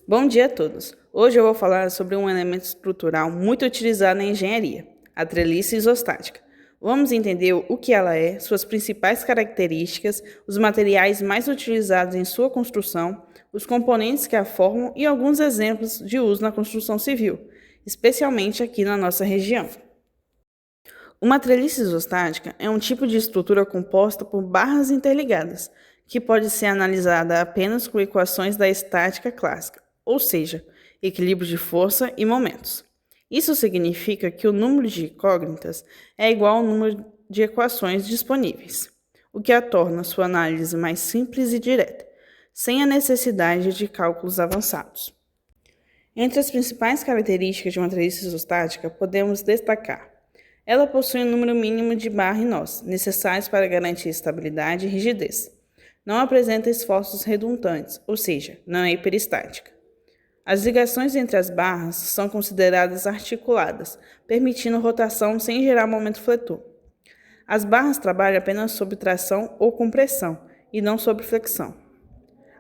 Bom dia a todos! Hoje eu vou falar sobre um elemento estrutural muito utilizado na engenharia, a treliça isostática. Vamos entender o que ela é, suas principais características, os materiais mais utilizados em sua construção, os componentes que a formam e alguns exemplos de uso na construção civil, especialmente aqui na nossa região. Uma treliça isostática é um tipo de estrutura composta por barras interligadas, que pode ser analisada apenas com equações da estática clássica, ou seja, equilíbrio de força e momentos. Isso significa que o número de incógnitas é igual ao número de equações disponíveis, o que a torna sua análise mais simples e direta, sem a necessidade de cálculos avançados. Entre as principais características de uma treliça isostática, podemos destacar: ela possui um número mínimo de barras e nós, necessários para garantir estabilidade e rigidez. Não apresenta esforços redundantes, ou seja, não é hiperestática. As ligações entre as barras são consideradas articuladas, permitindo rotação sem gerar momento fletor. As barras trabalham apenas sob tração ou compressão, e não sob flexão.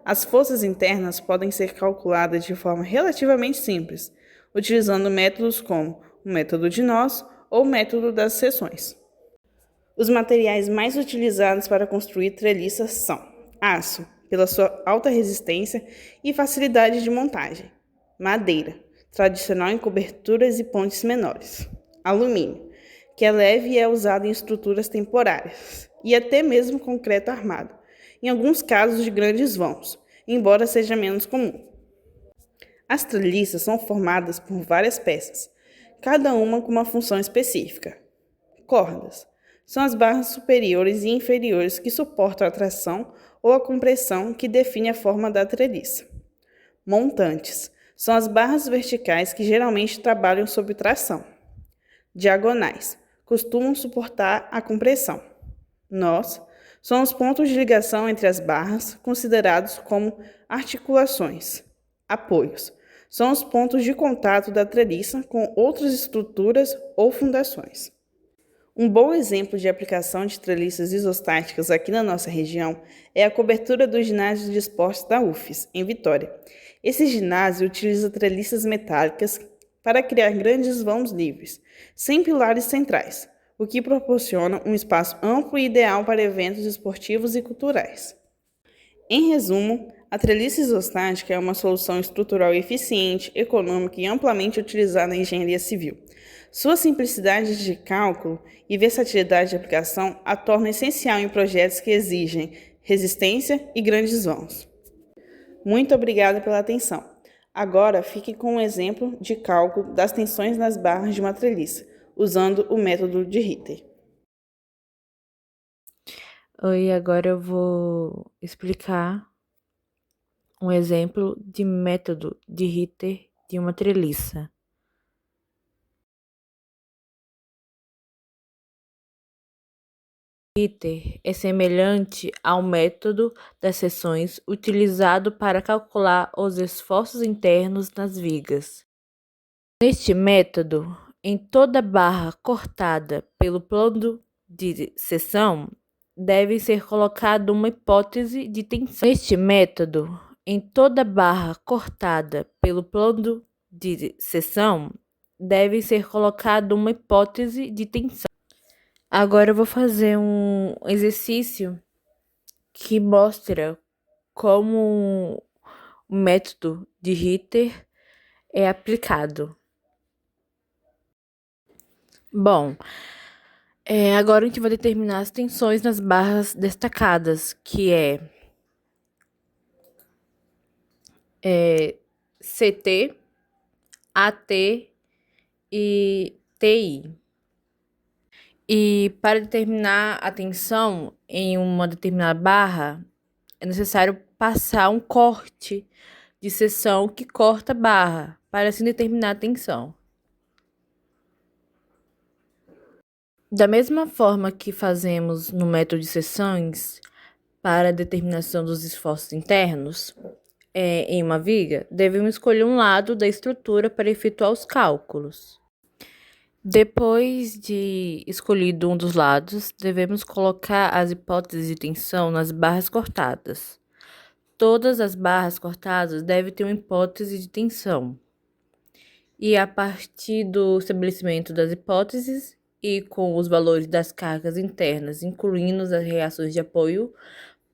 As forças internas podem ser calculadas de forma relativamente simples, utilizando métodos como o método de nós ou o método das seções. Os materiais mais utilizados para construir treliças são aço, pela sua alta resistência e facilidade de montagem; madeira, tradicional em coberturas e pontes menores; alumínio, que é leve e é usado em estruturas temporárias; e até mesmo concreto armado, em alguns casos de grandes vãos, embora seja menos comum. As treliças são formadas por várias peças, cada uma com uma função específica. Cordas são as barras superiores e inferiores que suportam a tração ou a compressão que define a forma da treliça. Montantes são as barras verticais que geralmente trabalham sob tração. Diagonais costumam suportar a compressão. Nós são os pontos de ligação entre as barras, considerados como articulações. Apoios são os pontos de contato da treliça com outras estruturas ou fundações. Um bom exemplo de aplicação de treliças isostáticas aqui na nossa região é a cobertura do ginásio de esportes da UFES, em Vitória. Esse ginásio utiliza treliças metálicas para criar grandes vãos livres, sem pilares centrais, o que proporciona um espaço amplo e ideal para eventos esportivos e culturais. Em resumo, a treliça isostática é uma solução estrutural eficiente, econômica e amplamente utilizada na engenharia civil. Sua simplicidade de cálculo e versatilidade de aplicação a tornam essencial em projetos que exigem resistência e grandes vãos. Muito obrigada pela atenção. Agora fique com um exemplo de cálculo das tensões nas barras de uma treliça, usando o método de Ritter. Oi, agora eu vou explicar um exemplo de método de Ritter de uma treliça. Ritter é semelhante ao método das seções utilizado para calcular os esforços internos nas vigas. Neste método, em toda barra cortada pelo plano de seção, deve ser colocada uma hipótese de tensão. Neste método, em toda barra cortada pelo plano de seção, deve ser colocada uma hipótese de tensão. Agora eu vou fazer um exercício que mostra como o método de Ritter é aplicado. Bom, agora a gente vai determinar as tensões nas barras destacadas, que é CT, AT e TI. E para determinar a tensão em uma determinada barra, é necessário passar um corte de seção que corta a barra, para assim determinar a tensão. Da mesma forma que fazemos no método de seções para a determinação dos esforços internos em uma viga, devemos escolher um lado da estrutura para efetuar os cálculos. Depois de escolhido um dos lados, devemos colocar as hipóteses de tensão nas barras cortadas. Todas as barras cortadas devem ter uma hipótese de tensão. E a partir do estabelecimento das hipóteses e com os valores das cargas internas, incluindo as reações de apoio,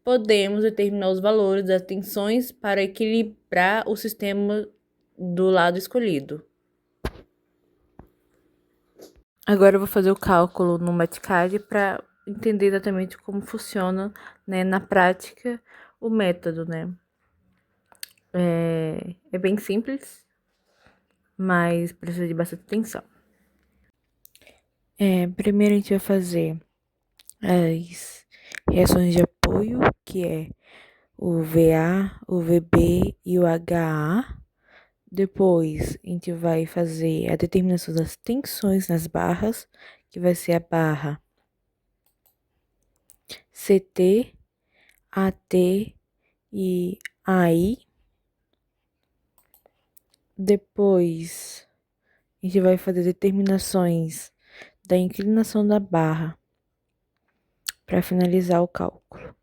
podemos determinar os valores das tensões para equilibrar o sistema do lado escolhido. Agora eu vou fazer o cálculo no Metcalc para entender exatamente como funciona, né, na prática o método, né? É bem simples, mas precisa de bastante atenção. Primeiro a gente vai fazer as reações de apoio, que é o VA, o VB e o HA. Depois a gente vai fazer a determinação das tensões nas barras, que vai ser a barra CT, AT e AI. Depois a gente vai fazer determinações da inclinação da barra para finalizar o cálculo.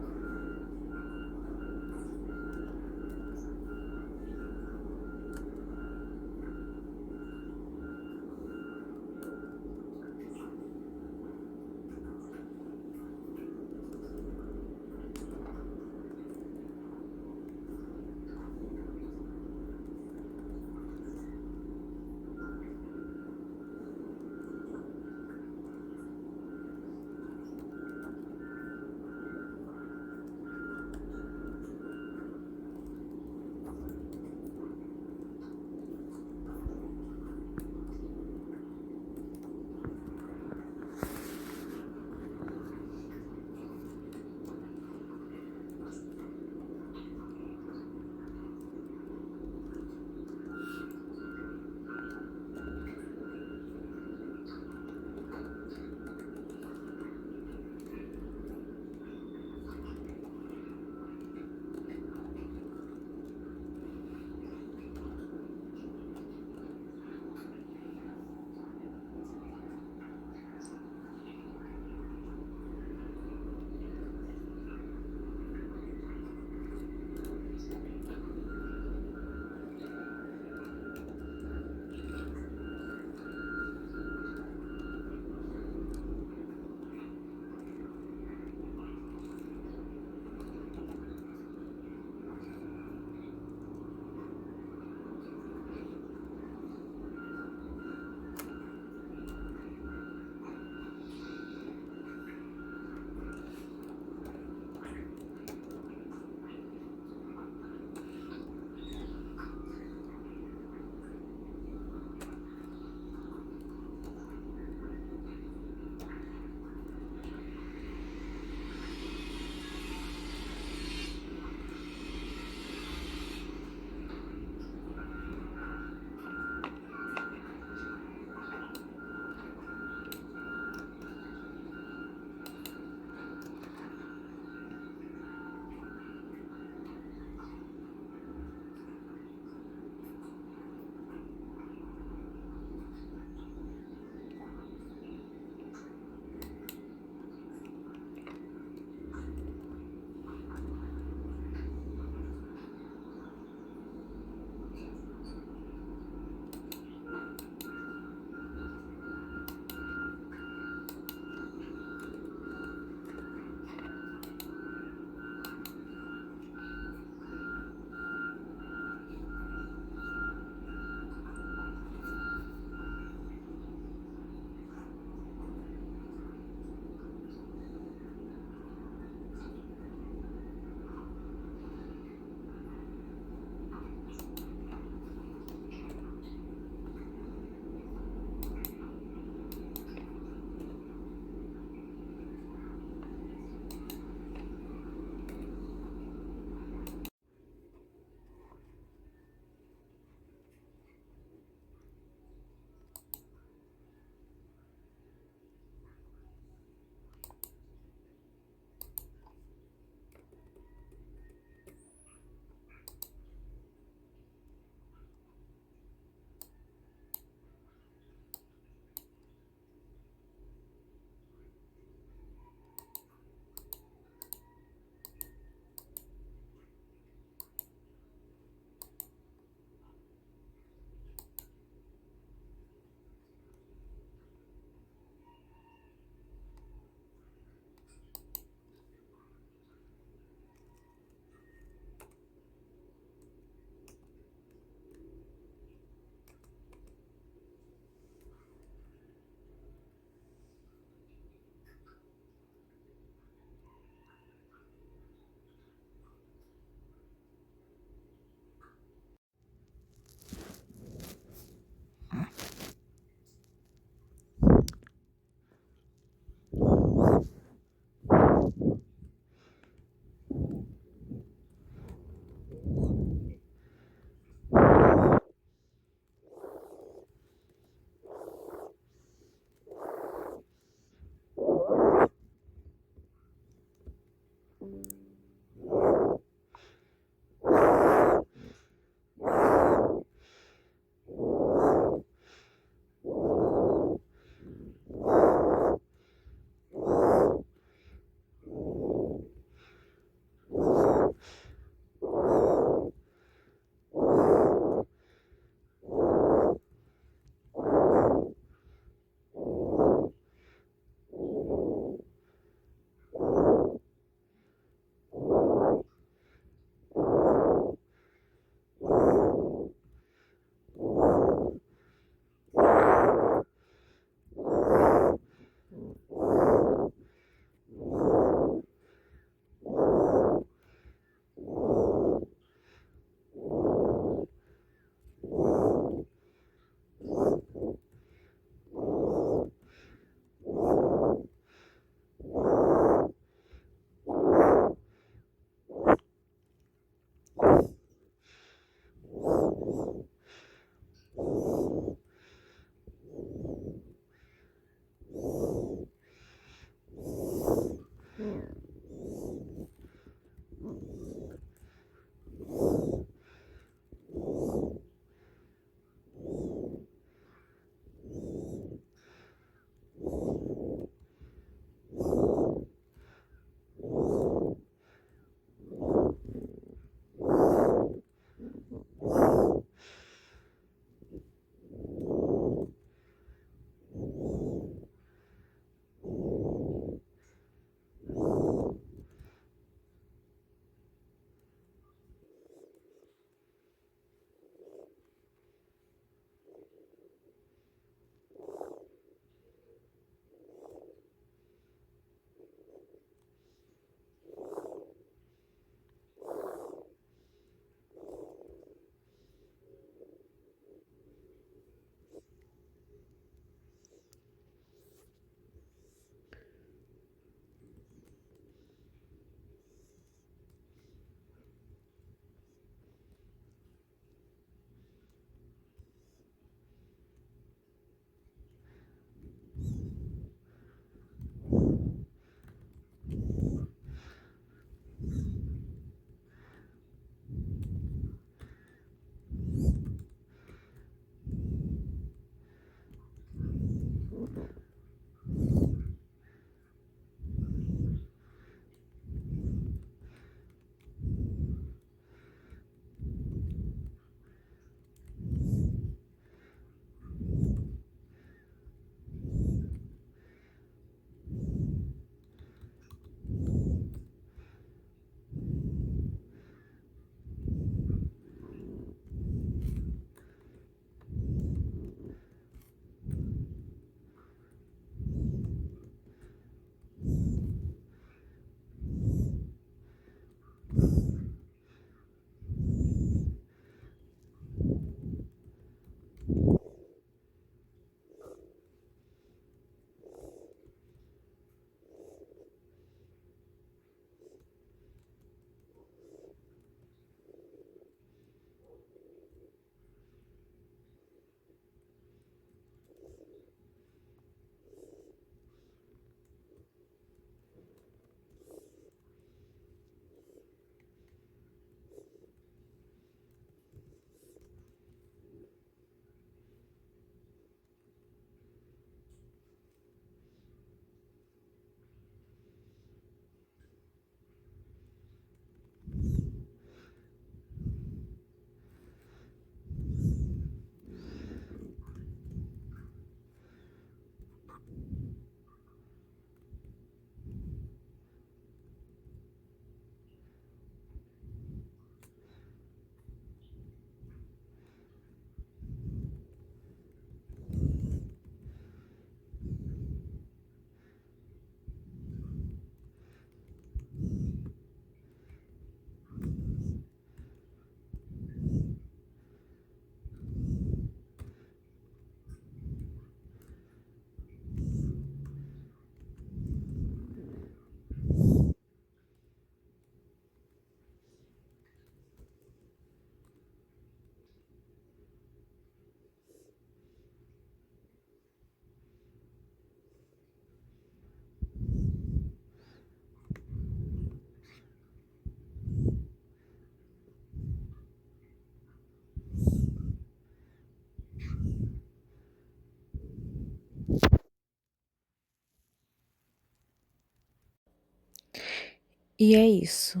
E é isso.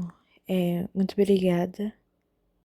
Muito obrigada.